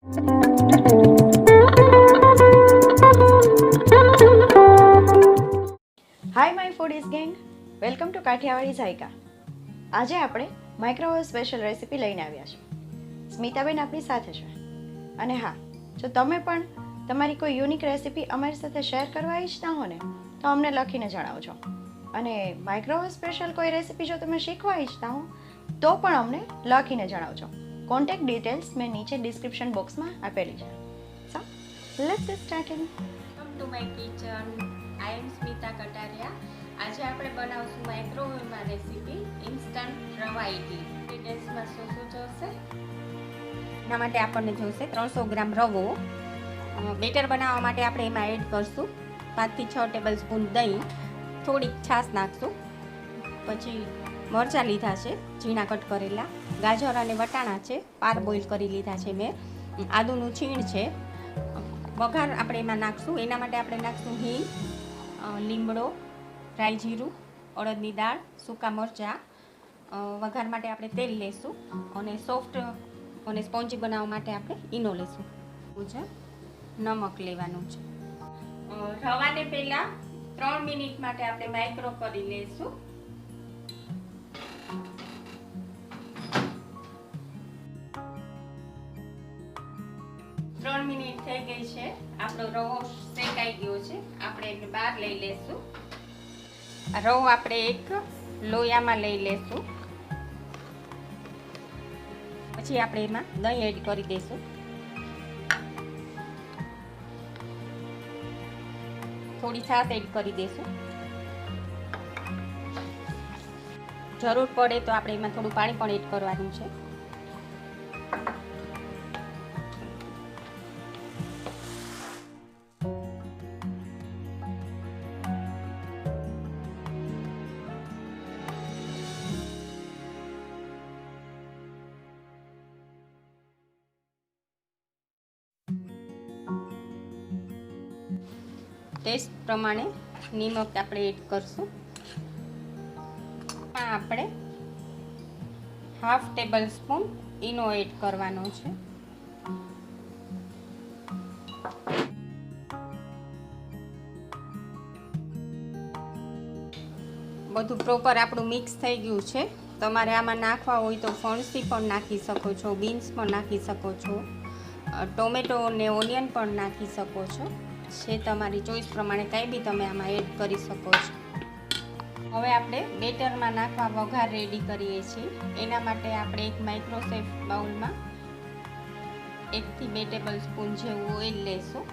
Hi my foodies gang, welcome to કાઠિયાવાડીઝાઈકા. આજે આપણે માઇક્રોવેવ સ્પેશિયલ રેસીપી લઈને આવ્યા છે. સ્મિતાબેન આપણી સાથે છે. અને હા, જો તમે પણ તમારી કોઈ યુનિક રેસીપી અમારી સાથે શેર કરવા ઈચ્છતા હો ને તો અમને લખીને જણાવજો. અને માઇક્રોવેવ સ્પેશિયલ કોઈ રેસીપી જો તમે શીખવા ઈચ્છતા હો તો પણ અમને લખીને જણાવજો. કોન્ટેક્ટ ડિટેલ્સ મેં નીચે ડિસ્ક્રિપ્શન બોક્સમાં આપેલી છે. So let's get started. Welcome to my kitchen. I am Smita Kataria. આજે આપણે બનાવશું માઇક્રોવેવમાં રેસીપી ઇન્સ્ટન્ટ રવા ઇડલી. ઇન્ગ્રેડિયન્ટ્સમાં શું જોશે? એના માટે આપણને જોઈશે 300 ગ્રામ રવો. બેટર બનાવવા માટે આપણે એમાં એડ કરશું 5 થી 6 ટેબલ સ્પૂન દહીં, થોડીક છાશ નાખશું. પછી મરચાં લીધા છે ઝીણા કટ કરેલા, ગાજર અને વટાણા છે પાર બોઇલ કરી લીધા છે મેં, આદુનું છીણ છે. વઘાર આપણે એમાં નાખશું. એના માટે આપણે નાખશું હિંગ, લીમડો, રાઈ જીરું, અડદની દાળ, સૂકા મરચાં. વઘાર માટે આપણે તેલ લેશું અને સોફ્ટ અને સ્પોન્જી બનાવવા માટે આપણે ઈનો લેશું. નમક લેવાનું છે. રવાને પહેલાં 3 મિનિટ માટે આપણે માઇક્રો કરી લઈશું. 3 મિનિટ થઈ ગઈ છે. આપણો રવો શેકાઈ ગયો છે. આપણે એને બહાર લઈ લેશું. રવો આપણે એક લોયામાં લઈ લેશું. પછી આપણે એમાં દહીં એડ કરી દઈશું. થોડી છાશ એડ કરી દઈશું. જરૂર પડે તો આપણે એમાં થોડું પાણી પણ એડ કરવાનું છે. ટેસ્ટ પ્રમાણે નિમક આપણે એડ કરશું. આપણે હાફ ટેબલ સ્પૂન ઈનો એડ કરવાનો છે. બધું પ્રોપર આપણું મિક્સ થઈ ગયું છે. તમારે આમાં નાખવા હોય તો ફણસી પણ નાખી શકો છો, બીન્સ પણ નાખી શકો છો, ટોમેટો અને ઓનિયન પણ નાખી શકો છો. છે તમારી ચોઈસ પ્રમાણે કંઈ બી તમે આમાં એડ કરી શકો છો. હવે આપણે બેટરમાં નાખવા વઘાર રેડી કરીએ છીએ. એના માટે આપણે એક માઇક્રોસેફ બાઉલમાં 1 થી 2 ટેબલ સ્પૂન જેવું ઓઇલ લેશું.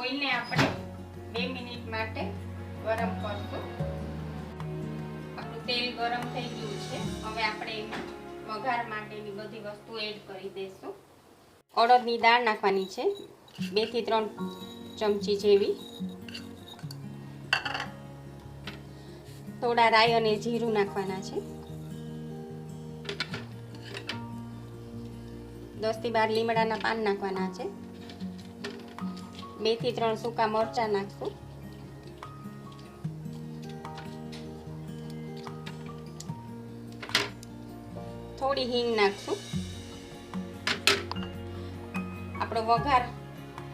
ઓઇલને આપણે 2 મિનિટ માટે ગરમ કરશું. આપણું તેલ ગરમ થઈ ગયું છે. હવે આપણે એમાં વઘાર માટેની બધી વસ્તુ એડ કરી દઈશું. અડદની દાળ નાખવાની છે 2 થી 3 ચમચી જેવી. થોડા રાઈ અને જીરું નાખવાના છે. 10 થી 12 લીમડાના પાન નાખવાના છે. 2 થી 3 સૂકા મરચાં નાખશું. થોડી હિંગ નાખશું. આપણો વઘાર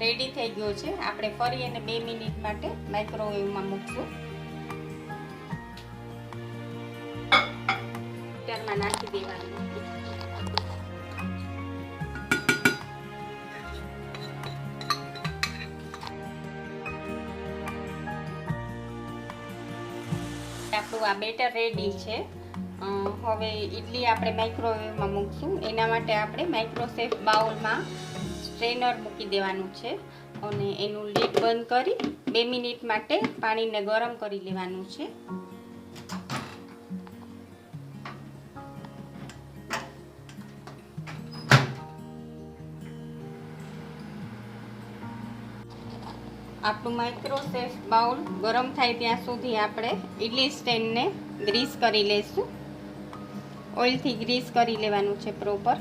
રેડી થઈ ગયો છે. આપણે ફરી એને 2 મિનિટ માટે માઇક્રોવેવમાં મૂકશું. બેટરમાં નાખી દેવાનું. આપણું આ બેટર રેડી છે. હવે ઇડલી આપણે માઇક્રોવેવમાં મૂકશું. એના માટે આપણે માઇક્રોસેફ બાઉલમાં સ્ટ્રેનર મૂકી દેવાનું છે અને એનું લીડ બંધ કરી 2 મિનિટ માટે પાણીને ગરમ કરી લેવાનું છે. આપણું માઇક્રોસેફ બાઉલ ગરમ થાય ત્યાં સુધી આપણે ઇડલી સ્ટેન્ડને ગ્રીસ કરી લઈશું. ઓઇલથી ગ્રીસ કરી લેવાનું છે પ્રોપર.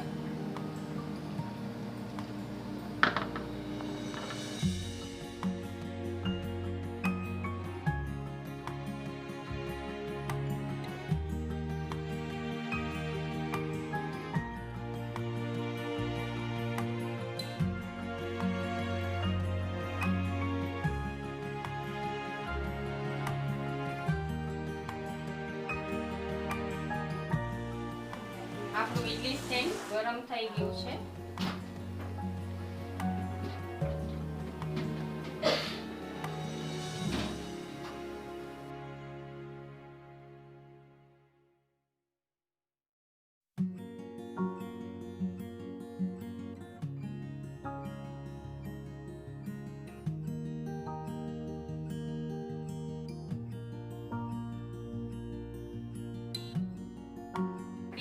આપણું ઇડલી સ્ટેન્ડ ગરમ થઈ ગયું છે.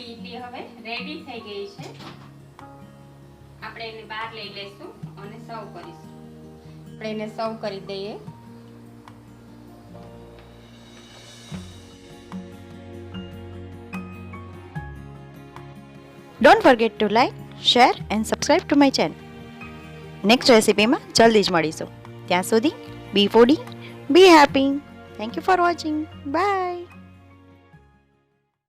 ઇડલી હવે રેડી થઈ ગઈ છે. આપણે એને બહાર લઈ લઈશું અને સર્વ કરીશું. આપણે એને સર્વ કરી દઈએ. Don't forget to like, share and subscribe to my channel. Next રેસીપીમાં જલ્દી જ મળીશું. ત્યાં સુધી be foodie, be happy. Thank you for watching. By.